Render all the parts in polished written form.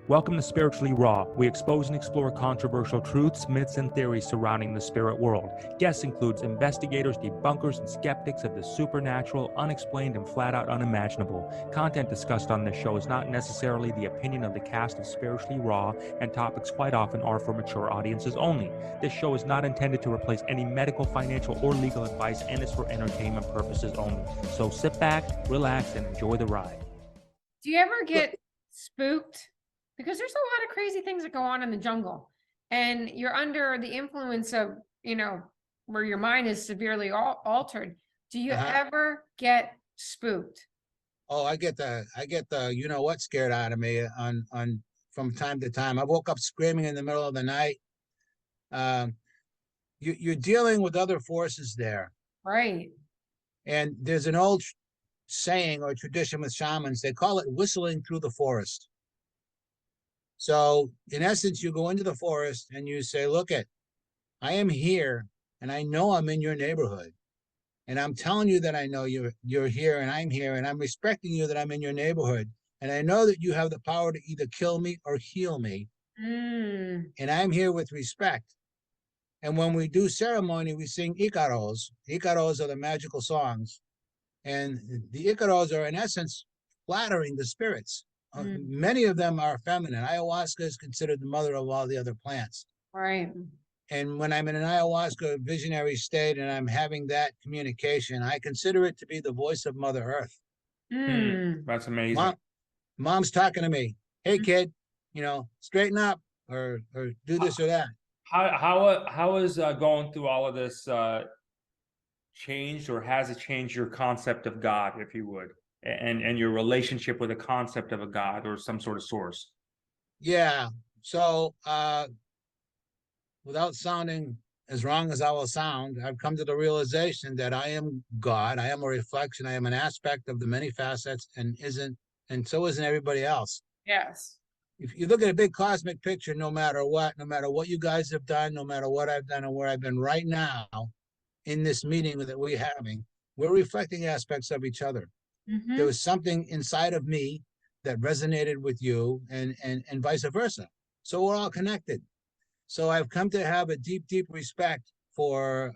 Welcome to Spiritually Raw. We expose and explore controversial truths, myths, and theories surrounding the spirit world. Guests includes investigators, debunkers, and skeptics of the supernatural, unexplained, and flat-out unimaginable. Content discussed on this show is not necessarily the opinion of the cast of Spiritually Raw, and topics quite often are for mature audiences only. This show is not intended to replace any medical, financial, or legal advice and is for entertainment purposes only. So sit back, relax, and enjoy the ride. Do you ever get spooked? Because there's a lot of crazy things that go on in the jungle, and you're under the influence of, where your mind is severely altered. Do you ever get spooked? Oh, I get the you know what scared out of me on from time to time. I woke up screaming in the middle of the night. You're dealing with other forces there, Right. and there's an old saying or tradition with shamans. They call it whistling through the forest. So in essence, you go into the forest and you say, look I am here and I know I'm in your neighborhood. And I'm telling you that I know you're here and I'm here and I'm respecting you that I'm in your neighborhood. And I know that you have the power to either kill me or heal me. And I'm here with respect. And when we do ceremony, we sing icaros. Icaros are the magical songs. And the icaros are in essence flattering the spirits. Many of them are feminine. Ayahuasca is considered the mother of all the other plants. Right. And when I'm in an ayahuasca visionary state and I'm having that communication, I consider it to be the voice of Mother Earth. That's amazing. Mom's talking to me. Hey, kid, straighten up or do this or that. How is going through all of this changed, or has it changed your concept of God, if you would? And your relationship with a concept of a God or some sort of source? Yeah. So without sounding as wrong as I will sound, I've come to the realization that I am God. I am a reflection. I am an aspect of the many facets, and so isn't everybody else. Yes. If you look at a big cosmic picture, no matter what you guys have done, no matter what I've done and where I've been right now in this meeting that we're having, we're reflecting aspects of each other. There was something inside of me that resonated with you and vice versa. So we're all connected. So I've come to have a deep, deep respect for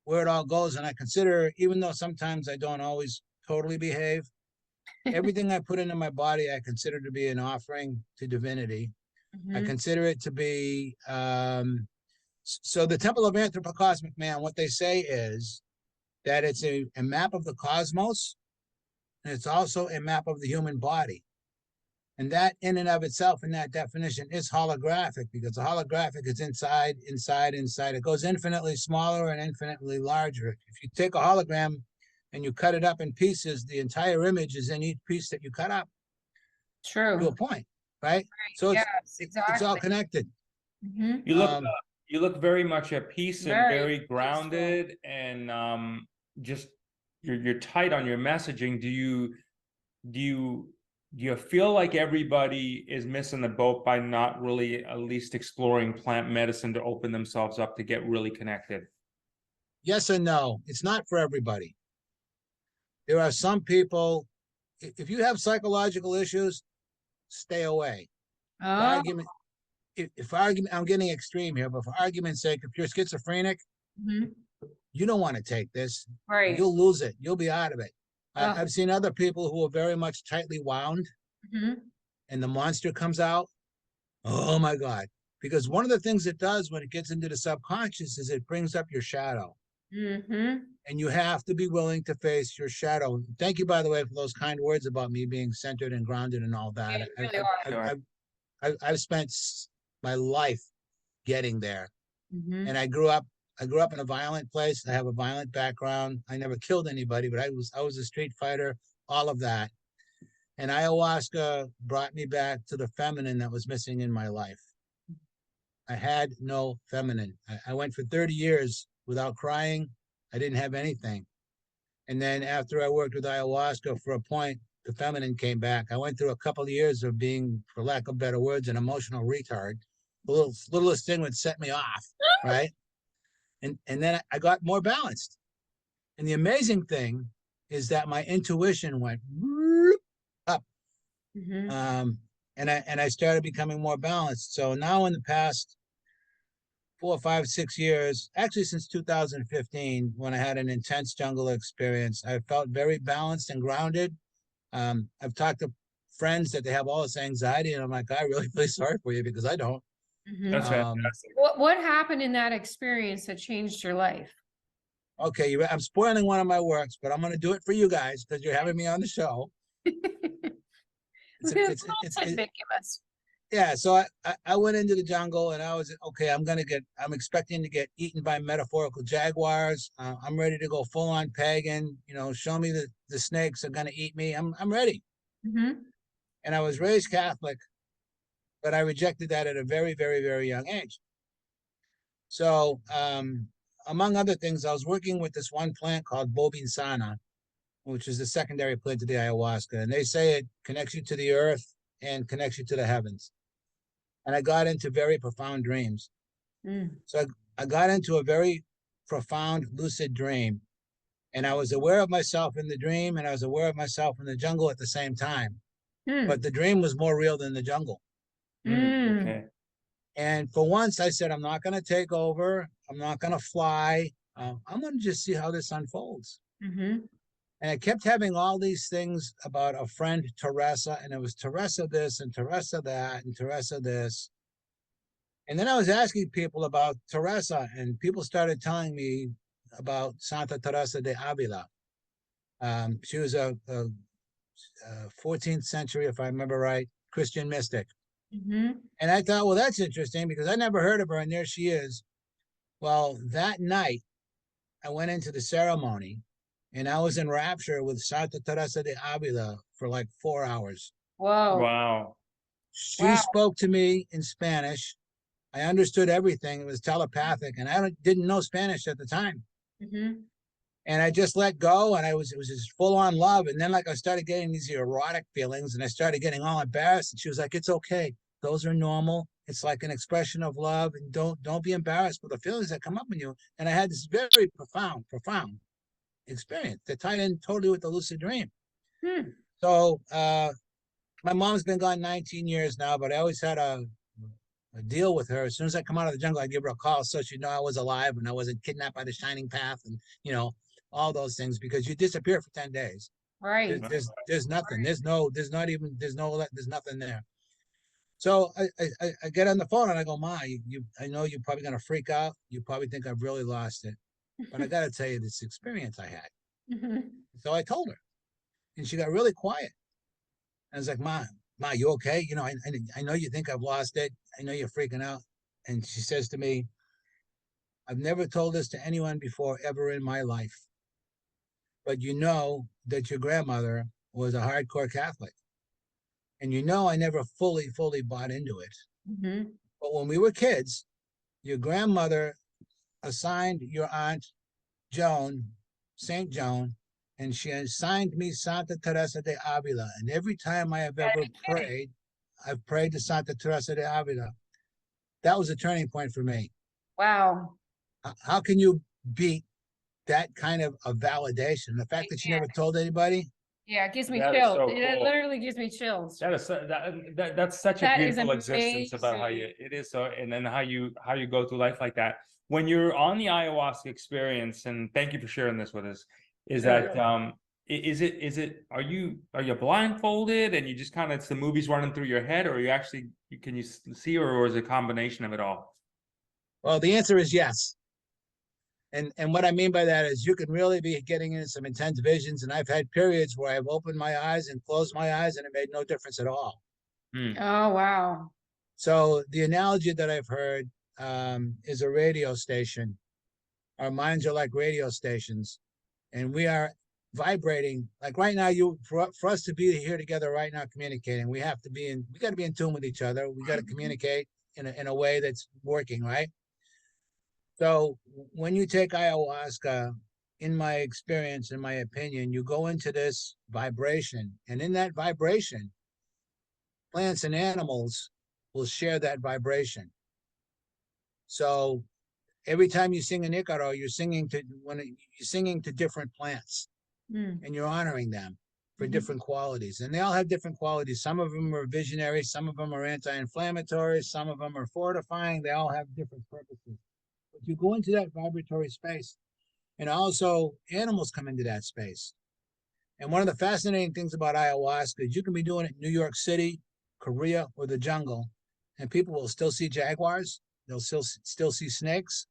where it all goes. And I consider, even though sometimes I don't always totally behave, everything I put into my body, I consider to be an offering to divinity. I consider it to be, so the Temple of Anthropocosmic Man, what they say is that it's a map of the cosmos. And it's also a map of the human body. And that in and of itself, in that definition, is holographic, because the holographic is inside. It goes infinitely smaller and infinitely larger. If you take a hologram and you cut it up in pieces, the entire image is in each piece that you cut up. True. To a point, right? So it's all connected. You look very much at peace and very grounded, and just you're tight on your messaging. Do you feel like everybody is missing the boat by not really at least exploring plant medicine to open themselves up to get really connected? Yes and no. It's not for everybody. There are some people, if you have psychological issues, stay away. I'm getting extreme here, but for argument's sake, if you're schizophrenic, you don't want to take this. Right. You'll lose it. You'll be out of it. I've seen other people who are very much tightly wound, and the monster comes out. Oh my God. Because one of the things it does when it gets into the subconscious is it brings up your shadow. And you have to be willing to face your shadow. Thank you, by the way, for those kind words about me being centered and grounded and all that. I've spent my life getting there. And I grew up in a violent place. I have a violent background. I never killed anybody, but I was a street fighter, all of that. And ayahuasca brought me back to the feminine that was missing in my life. I had no feminine. I went for 30 years without crying. I didn't have anything. And then after I worked with ayahuasca, for a point, the feminine came back. I went through a couple of years of being, for lack of better words, an emotional retard. The littlest thing would set me off, right? And then I got more balanced. And the amazing thing is that my intuition went up. and I started becoming more balanced. So now in the past 4, 5, 6 years, actually since 2015, when I had an intense jungle experience, I felt very balanced and grounded. I've talked to friends that they have all this anxiety, and I'm like, I really feel sorry for you because I don't. That's fantastic. What happened in that experience that changed your life? Okay, I'm spoiling one of my works, but I'm going to do it for you guys because you're having me on the show. Tidbit, give us. Yeah, so I went into the jungle and I was okay. I'm expecting to get eaten by metaphorical jaguars. I'm ready to go full on pagan. You know, show me the snakes are gonna eat me. I'm ready. And I was raised Catholic, but I rejected that at a very, very, very young age. So, among other things, I was working with this one plant called Bobinsana, which is the secondary plant to the ayahuasca, and they say it connects you to the earth and connects you to the heavens. And I got into very profound dreams. So I got into a very profound lucid dream, and I was aware of myself in the dream, and I was aware of myself in the jungle at the same time. But the dream was more real than the jungle. Okay. And for once, I said, I'm not going to take over. I'm not going to fly. I'm going to just see how this unfolds. And I kept having all these things about a friend, Teresa, and it was Teresa this and Teresa that and Teresa this. And then I was asking people about Teresa, and people started telling me about Santa Teresa de Avila. She was a 14th century, if I remember right, Christian mystic. And I thought, well, that's interesting because I never heard of her, and there she is. Well, that night, I went into the ceremony, and I was in rapture with Santa Teresa de Avila for like 4 hours. Whoa. Wow. She spoke to me in Spanish. I understood everything. It was telepathic, and I didn't know Spanish at the time. And I just let go, and it was just full on love. And then like I started getting these erotic feelings, and I started getting all embarrassed. And she was like, "It's okay. Those are normal. It's like an expression of love, and don't be embarrassed for the feelings that come up in you." And I had this very profound experience that tied in totally with the lucid dream. So my mom's been gone 19 years now, but I always had a deal with her. As soon as I come out of the jungle, I give her a call so she'd know I was alive and I wasn't kidnapped by the shining path, and all those things, because you disappear for 10 days. Right. There's nothing. There's nothing there. So I get on the phone and I go, Ma, I know you're probably gonna freak out. You probably think I've really lost it, but I gotta tell you this experience I had. So I told her, and she got really quiet. I was like, Ma, you okay? I know you think I've lost it. I know you're freaking out. And she says to me, I've never told this to anyone before ever in my life, but you know that your grandmother was a hardcore Catholic. And I never fully bought into it. But when we were kids, your grandmother assigned your Aunt Joan, St. Joan, and she assigned me Santa Teresa de Avila. And every time I have ever prayed, I've prayed to Santa Teresa de Avila. That was a turning point for me. Wow. How can you beat that kind of a validation? The fact that she never told anybody. Yeah, it gives me That is chills. so It cool. literally gives me chills. That's such a That is beautiful existence about how amazing. it is so, and then how you go through life like that. When you're on the ayahuasca experience, and thank you for sharing this with us, is that are you blindfolded and you just kind of, it's the movies running through your head, or are you actually, can you see, or is it a combination of it all? Well, the answer is yes. And what I mean by that is you can really be getting into some intense visions. And I've had periods where I've opened my eyes and closed my eyes and it made no difference at all. Oh, wow. So the analogy that I've heard is a radio station. Our minds are like radio stations, and we are vibrating. Like right now, for us to be here together right now communicating, we got to be in tune with each other. We got to communicate in a way that's working, right? So when you take ayahuasca, in my experience, in my opinion, you go into this vibration, and in that vibration, plants and animals will share that vibration. So every time you sing an Icaro, you're singing to different plants, and you're honoring them. for different qualities, and they all have different qualities. Some of them are visionary, some of them are anti-inflammatory, some of them are fortifying. They all have different purposes. But you go into that vibratory space, and also animals come into that space. And one of the fascinating things about ayahuasca is you can be doing it in New York City, Korea, or the jungle, and people will still see jaguars, they'll still see snakes,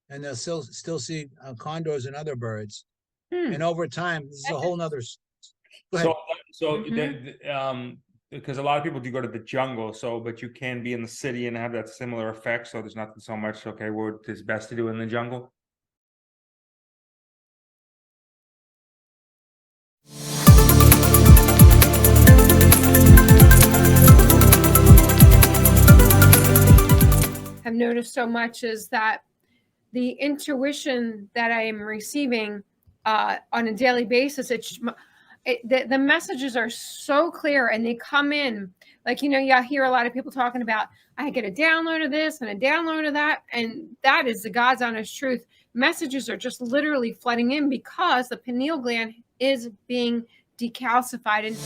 and they'll still see condors and other birds. And over time, this is a whole nother. Because a lot of people do go to the jungle, but you can be in the city and have that similar effect. So there's nothing so much, okay, what is best to do in the jungle? I've noticed so much is that the intuition that I am receiving on a daily basis, the messages are so clear, and they come in like, you hear a lot of people talking about, I get a download of this and a download of that. And that is the God's honest truth. Messages are just literally flooding in because the pineal gland is being decalcified. And